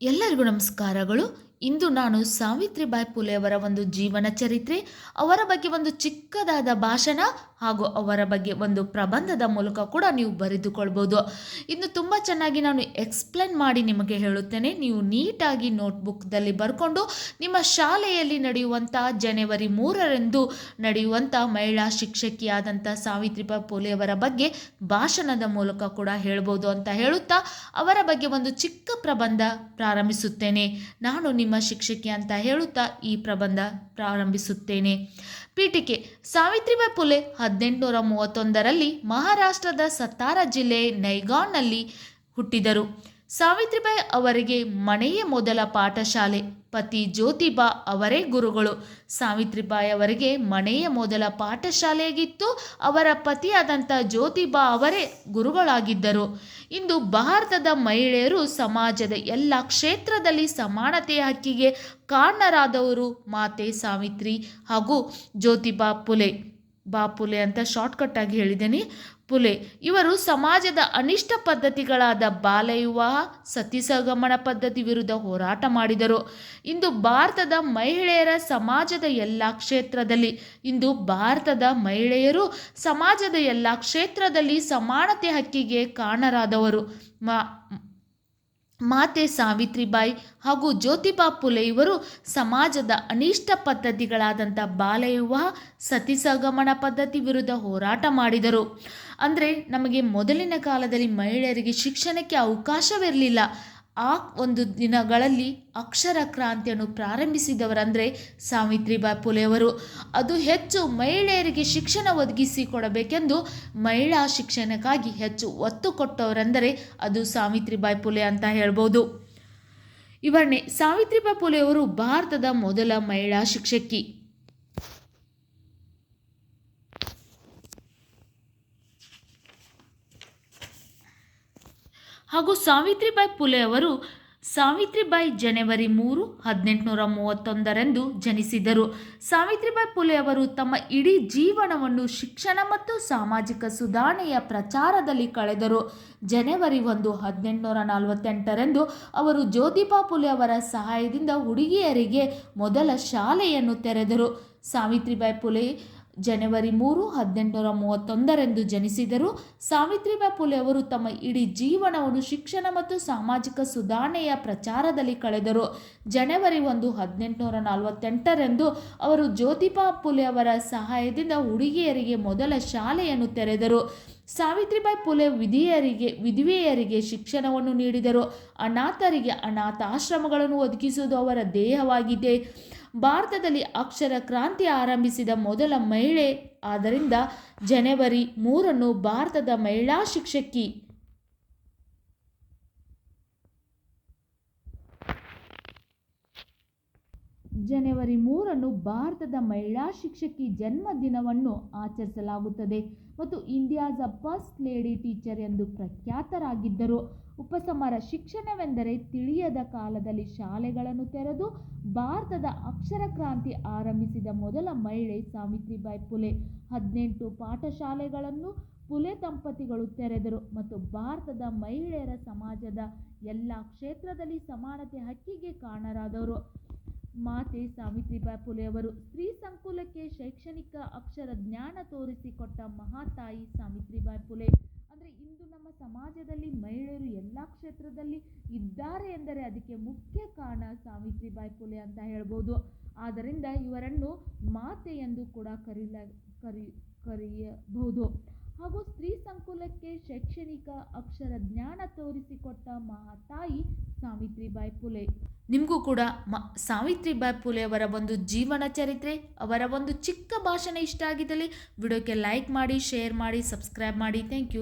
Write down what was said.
ಎಲ್ಲರಿಗೂ ನಮಸ್ಕಾರಗಳು. ಇಂದು ನಾನು ಸಾವಿತ್ರಿಬಾಯಿ ಫುಲೆಯವರ ಒಂದು ಜೀವನ ಚರಿತ್ರೆ, ಅವರ ಬಗ್ಗೆ ಒಂದು ಚಿಕ್ಕದಾದ ಭಾಷಣ ಹಾಗೂ ಅವರ ಬಗ್ಗೆ ಒಂದು ಪ್ರಬಂಧದ ಮೂಲಕ ಕೂಡ ನೀವು ಬರೆದುಕೊಳ್ಬೋದು. ಇನ್ನು ತುಂಬ ಚೆನ್ನಾಗಿ ನಾನು ಎಕ್ಸ್ಪ್ಲೇನ್ ಮಾಡಿ ನಿಮಗೆ ಹೇಳುತ್ತೇನೆ. ನೀವು ನೀಟಾಗಿ ನೋಟ್ಬುಕ್ದಲ್ಲಿ ಬರ್ಕೊಂಡು ನಿಮ್ಮ ಶಾಲೆಯಲ್ಲಿ ನಡೆಯುವಂಥ ಜನವರಿ 3ರಂದು ನಡೆಯುವಂಥ ಮಹಿಳಾ ಶಿಕ್ಷಕಿಯಾದಂಥ ಸಾವಿತ್ರಿಬಾಯಿ ಫುಲೆಯವರ ಬಗ್ಗೆ ಭಾಷಣದ ಮೂಲಕ ಕೂಡ ಹೇಳ್ಬೋದು ಅಂತ ಹೇಳುತ್ತಾ ಅವರ ಬಗ್ಗೆ ಒಂದು ಚಿಕ್ಕ ಪ್ರಬಂಧ ಪ್ರಾರಂಭಿಸುತ್ತೇನೆ. ನಾನು ನಿಮ್ಮ ಶಿಕ್ಷಕಿ ಅಂತ ಹೇಳುತ್ತಾ ಈ ಪ್ರಬಂಧ ಪ್ರಾರಂಭಿಸುತ್ತೇನೆ. ಪೀಠಿಕೆ: ಸಾವಿತ್ರಿಬಾಯಿ ಫುಲೆ 1831ರಲ್ಲಿ ಮಹಾರಾಷ್ಟ್ರದ ಸತಾರಾ ಜಿಲ್ಲೆ ನೈಗಾವ್ನಲ್ಲಿ ಹುಟ್ಟಿದರು. ಸಾವಿತ್ರಿಬಾಯಿ ಅವರಿಗೆ ಮನೆಯೇ ಮೊದಲ ಪಾಠಶಾಲೆ. ಪತಿ ಜ್ಯೋತಿಬಾ ಅವರೇ ಗುರುಗಳು. ಸಾವಿತ್ರಿಬಾಯಿ ಅವರಿಗೆ ಮನೆಯ ಮೊದಲ ಪಾಠಶಾಲೆಯಾಗಿತ್ತು. ಅವರ ಪತಿಯಾದಂಥ ಜ್ಯೋತಿಬಾ ಅವರೇ ಗುರುಗಳಾಗಿದ್ದರು. ಇಂದು ಭಾರತದ ಮಹಿಳೆಯರು ಸಮಾಜದ ಎಲ್ಲ ಕ್ಷೇತ್ರದಲ್ಲಿ ಸಮಾನತೆಯ ಹಕ್ಕಿಗೆ ಕಾರಣರಾದವರು ಮಾತೆ ಸಾವಿತ್ರಿ ಹಾಗೂ ಜ್ಯೋತಿಬಾ ಫುಲೆ. ಫುಲೆ ಅಂತ ಶಾರ್ಟ್ಕಟ್ ಆಗಿ ಹೇಳಿದ್ದೇನೆ. ಫುಲೆ ಇವರು ಸಮಾಜದ ಅನಿಷ್ಟ ಪದ್ಧತಿಗಳಾದ ಬಾಲ್ಯ ವಿವಾಹ, ಸತಿಸಹಗಮನ ಪದ್ಧತಿ ವಿರುದ್ಧ ಹೋರಾಟ ಮಾಡಿದರು. ಇಂದು ಭಾರತದ ಮಹಿಳೆಯರ ಸಮಾಜದ ಎಲ್ಲ ಕ್ಷೇತ್ರದಲ್ಲಿ ಸಮಾಜದ ಎಲ್ಲ ಕ್ಷೇತ್ರದಲ್ಲಿ ಸಮಾನತೆ ಹಕ್ಕಿಗೆ ಕಾರಣರಾದವರು ಮಾತೆ ಸಾವಿತ್ರಿಬಾಯಿ ಹಾಗೂ ಜ್ಯೋತಿಬಾ ಫುಲೆ. ಇವರು ಸಮಾಜದ ಅನಿಷ್ಟ ಪದ್ಧತಿಗಳಾದಂಥ ಬಾಲ್ಯ ವಿವಾಹ, ಸತಿಸಹಗಮನ ಪದ್ಧತಿ ವಿರುದ್ಧ ಹೋರಾಟ ಮಾಡಿದರು. ಅಂದರೆ ನಮಗೆ ಮೊದಲಿನ ಕಾಲದಲ್ಲಿ ಮಹಿಳೆಯರಿಗೆ ಶಿಕ್ಷಣಕ್ಕೆ ಅವಕಾಶವಿರಲಿಲ್ಲ. ಆ ಒಂದು ದಿನಗಳಲ್ಲಿ ಅಕ್ಷರ ಕ್ರಾಂತಿಯನ್ನು ಪ್ರಾರಂಭಿಸಿದವರಂದರೆ ಸಾವಿತ್ರಿಬಾಯಿ ಫುಲೆಯವರು. ಅದು ಹೆಚ್ಚು ಮಹಿಳೆಯರಿಗೆ ಶಿಕ್ಷಣ ಒದಗಿಸಿಕೊಡಬೇಕೆಂದು ಮಹಿಳಾ ಶಿಕ್ಷಣಕ್ಕಾಗಿ ಹೆಚ್ಚು ಒತ್ತು ಕೊಟ್ಟವರೆಂದರೆ ಅದು ಸಾವಿತ್ರಿಬಾಯಿ ಫುಲೆ ಅಂತ ಹೇಳ್ಬೋದು. ವಿವರಣೆ: ಸಾವಿತ್ರಿಬಾಯಿ ಫುಲೆಯವರು ಭಾರತದ ಮೊದಲ ಮಹಿಳಾ ಶಿಕ್ಷಕಿ. ಹಾಗೂ ಸಾವಿತ್ರಿಬಾಯಿ ಫುಲೆಯವರು ಸಾವಿತ್ರಿಬಾಯಿ ಜನವರಿ 3, 1831ರಂದು ಜನಿಸಿದರು. ಸಾವಿತ್ರಿಬಾಯಿ ಫುಲೆಯವರು ತಮ್ಮ ಇಡೀ ಜೀವನವನ್ನು ಶಿಕ್ಷಣ ಮತ್ತು ಸಾಮಾಜಿಕ ಸುಧಾರಣೆಯ ಪ್ರಚಾರದಲ್ಲಿ ಕಳೆದರು. ಜನವರಿ 1, 1848ರಂದು ಅವರು ಜ್ಯೋತಿಬಾ ಫುಲೆ ಅವರ ಸಹಾಯದಿಂದ ಹುಡುಗಿಯರಿಗೆ ಮೊದಲ ಶಾಲೆಯನ್ನು ತೆರೆದರು. ಸಾವಿತ್ರಿಬಾಯಿ ಫುಲೆ ಜನವರಿ 3, 1831ರಂದು ಜನಿಸಿದರು. ಸಾವಿತ್ರಿಬಾಯಿ ಫುಲೆ ಅವರು ತಮ್ಮ ಇಡೀ ಜೀವನವನ್ನು ಶಿಕ್ಷಣ ಮತ್ತು ಸಾಮಾಜಿಕ ಸುಧಾರಣೆಯ ಪ್ರಚಾರದಲ್ಲಿ ಕಳೆದರು. ಜನವರಿ 1, 1848ರಂದು ಅವರು ಜ್ಯೋತಿಬಾ ಫುಲೆ ಅವರ ಸಹಾಯದಿಂದ ಹುಡುಗಿಯರಿಗೆ ಮೊದಲ ಶಾಲೆಯನ್ನು ತೆರೆದರು. ಸಾವಿತ್ರಿಬಾಯಿ ಫುಲೆ ವಿಧವೆಯರಿಗೆ ಶಿಕ್ಷಣವನ್ನು ನೀಡಿದರು. ಅನಾಥರಿಗೆ ಅನಾಥಾಶ್ರಮಗಳನ್ನು ಒದಗಿಸುವುದು ಅವರ ಧ್ಯೇಯವಾಗಿದೆ. ಭಾರತದಲ್ಲಿ ಅಕ್ಷರ ಕ್ರಾಂತಿ ಆರಂಭಿಸಿದ ಮೊದಲ ಮಹಿಳೆ. ಆದ್ದರಿಂದ ಜನವರಿ 3ನ್ನು ಭಾರತದ ಮಹಿಳಾ ಶಿಕ್ಷಕಿ ಜನ್ಮದಿನವನ್ನು ಆಚರಿಸಲಾಗುತ್ತದೆ ಮತ್ತು ಇಂಡಿಯಾಸ್ ಫಸ್ಟ್ ಲೇಡಿ ಟೀಚರ್ ಎಂದು ಪ್ರಖ್ಯಾತರಾಗಿದ್ದರು. ಉಪಸಂಹಾರ: ಶಿಕ್ಷಣವೆಂದರೆ ತಿಳಿಯದ ಕಾಲದಲ್ಲಿ ಶಾಲೆಗಳನ್ನು ತೆರೆದು ಭಾರತದ ಅಕ್ಷರ ಕ್ರಾಂತಿ ಆರಂಭಿಸಿದ ಮೊದಲ ಮಹಿಳೆ ಸಾವಿತ್ರಿಬಾಯಿ ಫುಲೆ. 18 ಪಾಠಶಾಲೆಗಳನ್ನು ಫುಲೆ ದಂಪತಿಗಳು ತೆರೆದರು ಮತ್ತು ಭಾರತದ ಮಹಿಳೆಯರ ಸಮಾಜದ ಎಲ್ಲ ಕ್ಷೇತ್ರದಲ್ಲಿ ಸಮಾನತೆ ಹಕ್ಕಿಗೆ ಕಾರಣರಾದವರು ಮಾತೆ ಸಾವಿತ್ರಿಬಾಯಿ ಫುಲೆಯವರು. ಸ್ತ್ರೀ ಸಂಕುಲಕ್ಕೆ ಶೈಕ್ಷಣಿಕ ಅಕ್ಷರ ಜ್ಞಾನ ತೋರಿಸಿಕೊಟ್ಟ ಮಹಾತಾಯಿ ಸಾವಿತ್ರಿಬಾಯಿ ಫುಲೆ. ಅಂದರೆ ಇಂದು ನಮ್ಮ ಸಮಾಜದಲ್ಲಿ ಮಹಿಳೆಯರು ಎಲ್ಲ ಕ್ಷೇತ್ರದಲ್ಲಿ ಇದ್ದಾರೆ ಎಂದರೆ ಅದಕ್ಕೆ ಮುಖ್ಯ ಕಾರಣ ಸಾವಿತ್ರಿಬಾಯಿ ಫುಲೆ ಅಂತ ಹೇಳ್ಬೋದು. ಆದ್ದರಿಂದ ಇವರನ್ನು ಮಾತೆ ಎಂದು ಕೂಡ ಕರೆಯಬಹುದು. ಹಾಗೂ ಸ್ತ್ರೀ ಸಂಕುಲಕ್ಕೆ ಶೈಕ್ಷಣಿಕ ಅಕ್ಷರ ಜ್ಞಾನ ತೋರಿಸಿಕೊಟ್ಟ ಮಹಾತಾಯಿ ಸಾವಿತ್ರಿಬಾಯಿ ಫುಲೆ. ನಿಮಗೂ ಕೂಡ ಸಾವಿತ್ರಿಬಾಯಿ ಫುಲೆ ಅವರ ಒಂದು ಜೀವನ ಚರಿತ್ರೆ, ಅವರ ಒಂದು ಚಿಕ್ಕ ಭಾಷಣ ಇಷ್ಟ ಆಗಿದ್ದಲ್ಲಿ ವಿಡಿಯೋಕ್ಕೆ ಲೈಕ್ ಮಾಡಿ, ಶೇರ್ ಮಾಡಿ, ಸಬ್ಸ್ಕ್ರೈಬ್ ಮಾಡಿ. Thank you.